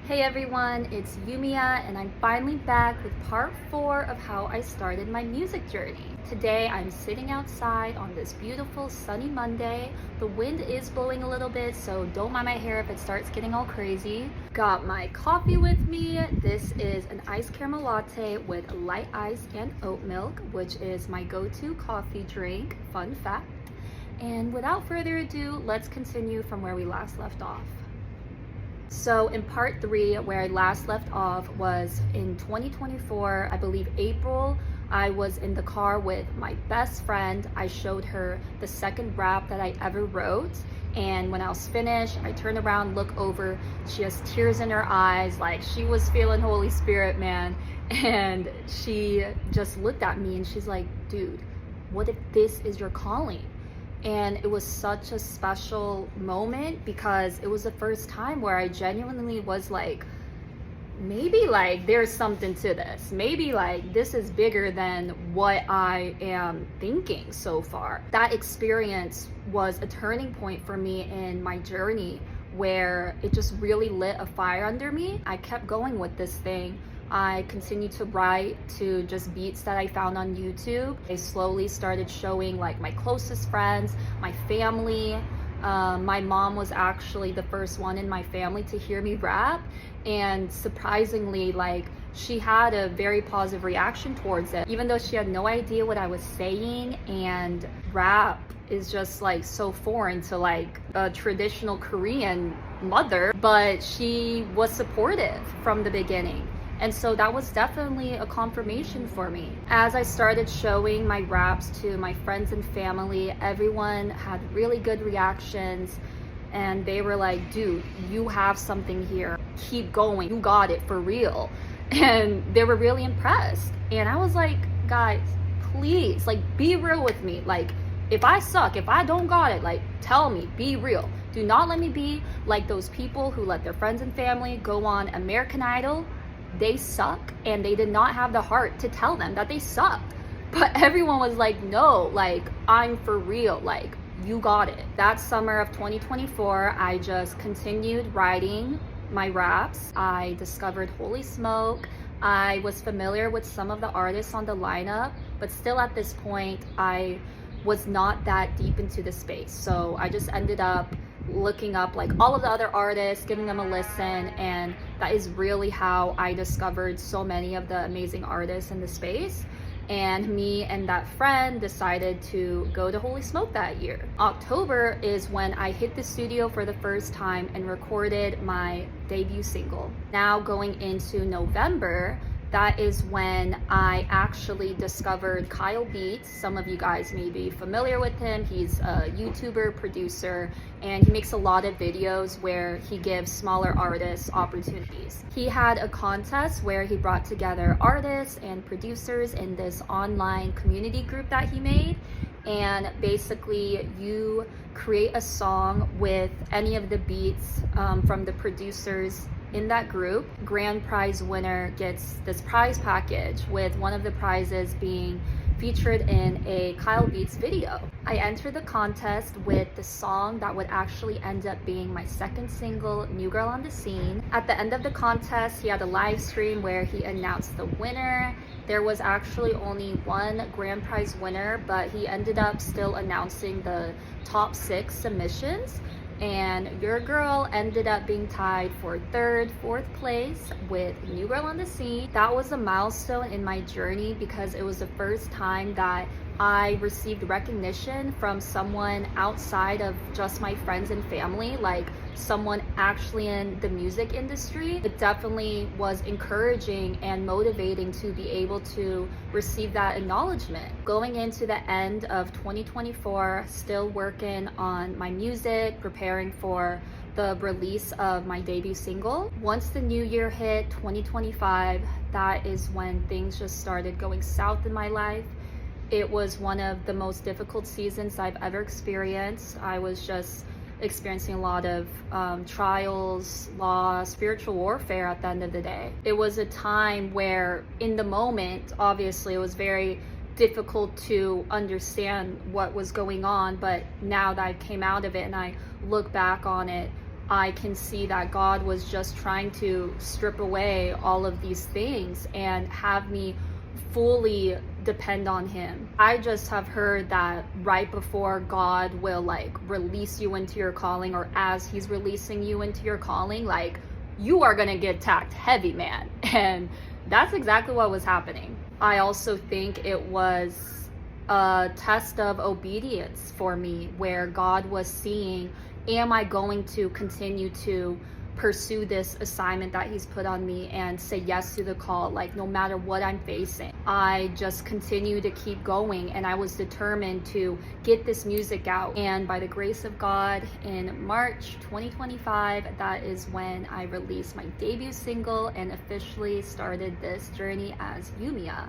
Hey everyone, it's Yumiya and I'm finally back with part 4 of how I started my music journey. Today I'm sitting outside on this beautiful sunny Monday. The wind is blowing a little bit, so don't mind my hair if it starts getting all crazy. Got my coffee with me. This is an iced caramel latte with light ice and oat milk, which is my go-to coffee drink, fun fact. And without further ado, let's continue from where we last left off. So in part 3, where I last left off was in 2024, I believe April. I was in the car with my best friend. I showed her the second rap that I ever wrote, and when I was finished, I turned around, look over, she has tears in her eyes, like she was feeling Holy Spirit, man. And she just looked at me and she's like, dude, what if this is your calling? And it was such a special moment because it was the first time where I genuinely was like, maybe like there's something to this. Maybe like this is bigger than what I am thinking so far. That experience was a turning point for me in my journey where it just really lit a fire under me. I kept going with this thing. I continued to write to just beats that I found on YouTube. I slowly started showing like my closest friends, my family. My mom was actually the first one in my family to hear me rap, and surprisingly, like she had a very positive reaction towards it, even though she had no idea what I was saying. And rap is just like so foreign to like a traditional Korean mother, but she was supportive from the beginning. And so that was definitely a confirmation for me. As I started showing my raps to my friends and family, everyone had really good reactions, and they were like, dude, you have something here. Keep going. You got it for real. And they were really impressed. And I was like, guys, please, like, be real with me. Like, if I suck, if I don't got it, like, tell me, be real. Do not let me be like those people who let their friends and family go on American Idol. They suck, and they did not have the heart to tell them that they suck. But everyone was like, no, like, I'm for real, like, you got it. That summer of 2024, I just continued writing my raps. I discovered Holy Smoke. I was familiar with some of the artists on the lineup, but still at this point, I was not that deep into the space. So I just ended up looking up like all of the other artists, giving them a listen, and that is really how I discovered so many of the amazing artists in the space. And me and that friend decided to go to Holy Smoke that year. October is when I hit the studio for the first time and recorded my debut single. Now going into November, that is when I actually discovered Kyle Beats. Some of you guys may be familiar with him. He's a YouTuber, producer, and he makes a lot of videos where he gives smaller artists opportunities. He had a contest where he brought together artists and producers in this online community group that he made. And basically you create a song with any of the beats from the producers in that group. Grand prize winner gets this prize package, with one of the prizes being featured in a Kyle Beats video. I entered the contest with the song that would actually end up being my second single, New Girl on the Scene. At the end of the contest, he had a live stream where he announced the winner. There was actually only one grand prize winner, but he ended up still announcing the top 6 submissions. And your girl ended up being tied for 3rd, 4th place with New Girl on the Scene. That was a milestone in my journey because it was the first time that I received recognition from someone outside of just my friends and family, like someone actually in the music industry. It definitely was encouraging and motivating to be able to receive that acknowledgement. Going into the end of 2024, still working on my music, preparing for the release of my debut single. Once the new year hit, 2025, that is when things just started going south in my life. It was one of the most difficult seasons I've ever experienced. I was just experiencing a lot of trials, loss, spiritual warfare at the end of the day. It was a time where in the moment, obviously it was very difficult to understand what was going on, but now that I came out of it and I look back on it, I can see that God was just trying to strip away all of these things and have me fully depend on him. I just have heard that right before God will like release you into your calling, or as he's releasing you into your calling, like you are gonna get attacked heavy, man. And that's exactly what was happening. I also think it was a test of obedience for me, where God was seeing, am I going to continue to pursue this assignment that he's put on me and say yes to the call, like no matter what I'm facing. I just continue to keep going, and I was determined to get this music out. And by the grace of God, in March 2025, that is when I released my debut single and officially started this journey as Yumiya.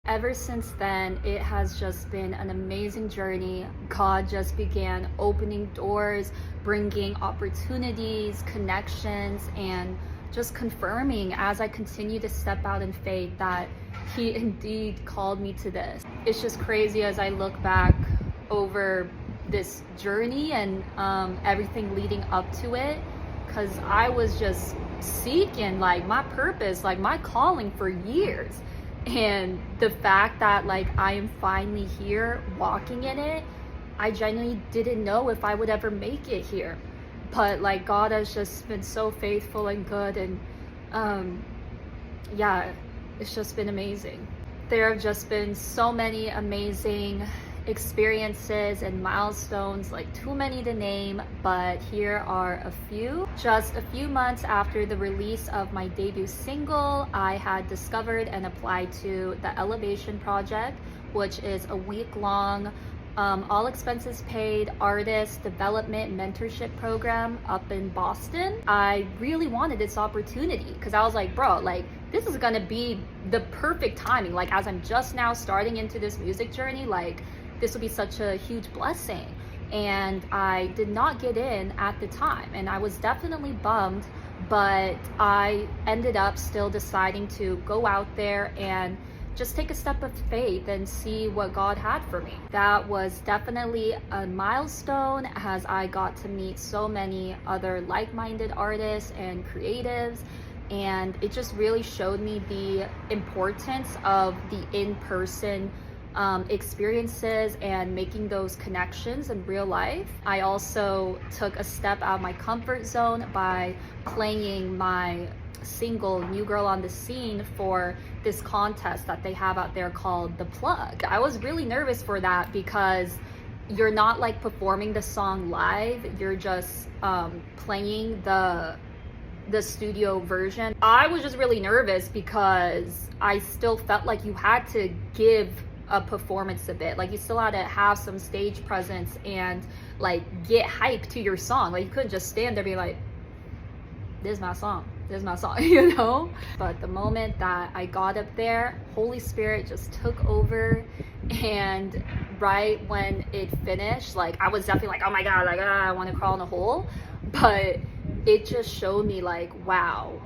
Ever since then, it has just been an amazing journey. God just began opening doors, bringing opportunities, connections, and just confirming as I continue to step out in faith that he indeed called me to this. It's just crazy as I look back over this journey and everything leading up to it, because I was just seeking like my purpose, like my calling for years. And the fact that like I am finally here walking in it, I genuinely didn't know if I would ever make it here. But like God has just been so faithful and good, and yeah, it's just been amazing. There have just been so many amazing experiences and milestones, like too many to name, but here are a few. Just a few months after the release of my debut single, I had discovered and applied to the Elevation Project, which is a week-long all expenses paid artist development mentorship program up in Boston. I really wanted this opportunity because I was like, bro, like this is gonna be the perfect timing. Like as I'm just now starting into this music journey, like this will be such a huge blessing. And I did not get in at the time, and I was definitely bummed, but I ended up still deciding to go out there and just take a step of faith and see what God had for me. That was definitely a milestone, as I got to meet so many other like-minded artists and creatives, and it just really showed me the importance of the in-person experiences and making those connections in real life. I also took a step out of my comfort zone by playing my single New Girl on the Scene for this contest that they have out there called The Plug. I was really nervous for that because you're not like performing the song live, you're just playing the studio version. I was just really nervous because I still felt like you had to give a performance a bit, like you still had to have some stage presence and like get hype to your song. Like you couldn't just stand there and be like, this is my song, you know? But the moment that I got up there, Holy Spirit just took over, and right when it finished, like I was definitely like, oh my God, like I want to crawl in a hole. But it just showed me like, wow,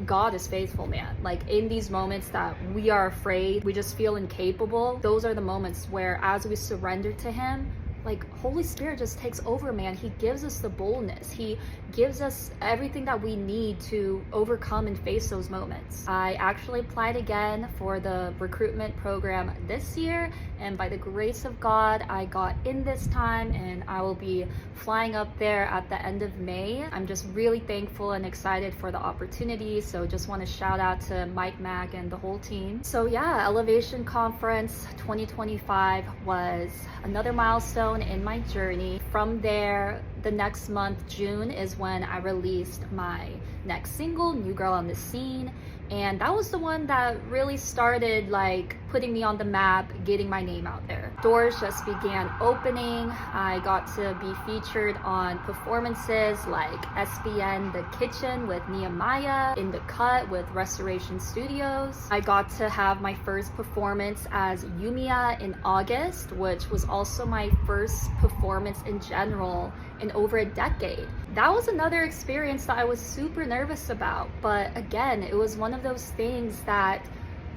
God is faithful, man. Like in these moments that we are afraid, we just feel incapable, those are the moments where as we surrender to him, like Holy Spirit just takes over, man. He gives us the boldness. He gives us everything that we need to overcome and face those moments. I actually applied again for the recruitment program this year, and by the grace of God, I got in this time, and I will be flying up there at the end of May. I'm just really thankful and excited for the opportunity. So just want to shout out to Mike Mack and the whole team. So yeah, Elevation Conference 2025 was another milestone in my journey. From there, the next month, June, is when I released my next single, New Girl on the Scene. And that was the one that really started like putting me on the map, getting my name out there. Doors just began opening. I got to be featured on performances like SBN The Kitchen with Nehemiah, In the Cut with Restoration Studios. I got to have my first performance as Yumiya in August, which was also my first performance in general in over a decade. That was another experience that I was super nervous about, but again, it was one of those things that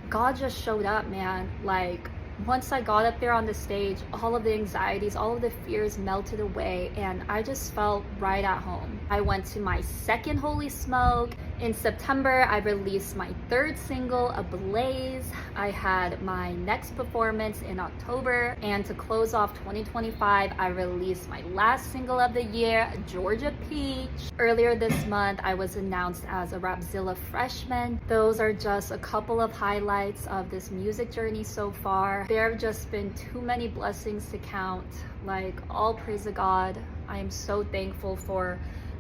God just showed up, man. Like once I got up there on the stage, all of the anxieties, all of the fears melted away, and I just felt right at home. I went to my second Holy Smoke. In September, I released my third single, Ablaze. I had my next performance in October, and to close off 2025, I released my last single of the year, Georgia Peach. Earlier this month, I was announced as a Rapzilla freshman. Those are just a couple of highlights of this music journey so far. There have just been too many blessings to count. Like, all praise to God. I am so thankful for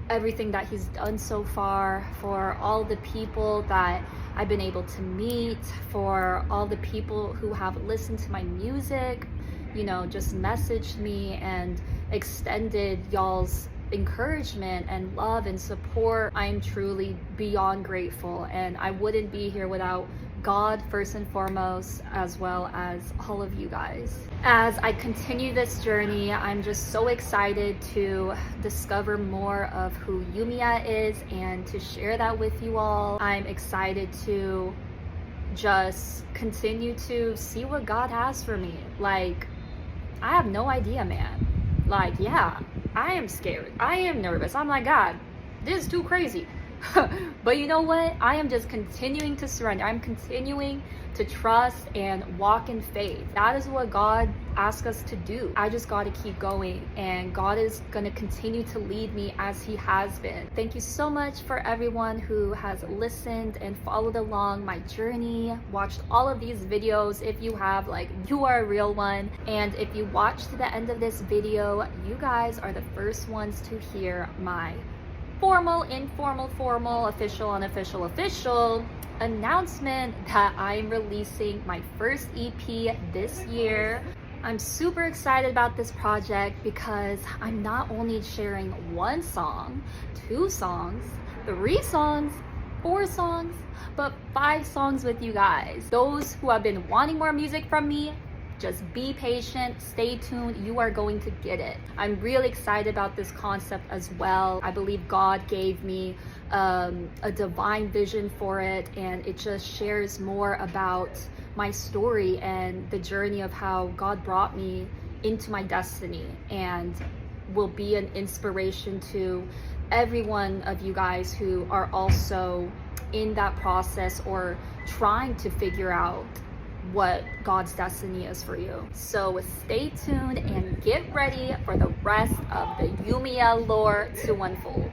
everything that he's done so far, for all the people that I've been able to meet, for all the people who have listened to my music, you know, just messaged me and extended y'all's encouragement and love and support. I am truly beyond grateful, and I wouldn't be here without God first and foremost, as well as all of you guys. As I continue this journey, I'm just so excited to discover more of who Yumiya is and to share that with you all. I'm excited to just continue to see what God has for me. Like, I have no idea, man. Like, yeah, I am scared. I am nervous. I'm like, God, this is too crazy. But you know what? I am just continuing to surrender. I'm continuing to trust and walk in faith. That is what God asks us to do. I just got to keep going, and God is going to continue to lead me as he has been. Thank you so much for everyone who has listened and followed along my journey, watched all of these videos. If you have, like, you are a real one. And if you watched to the end of this video, you guys are the first ones to hear my formal, informal, formal, official, unofficial, official announcement that I'm releasing my first EP this year. I'm super excited about this project because I'm not only sharing one song, 2 songs, 3 songs, 4 songs, but 5 songs with you guys. Those who have been wanting more music from me, just be patient, stay tuned, you are going to get it. I'm really excited about this concept as well. I believe God gave me a divine vision for it, and it just shares more about my story and the journey of how God brought me into my destiny, and will be an inspiration to every one of you guys who are also in that process or trying to figure out what God's destiny is for you. So stay tuned and get ready for the rest of the Yumiya lore to unfold.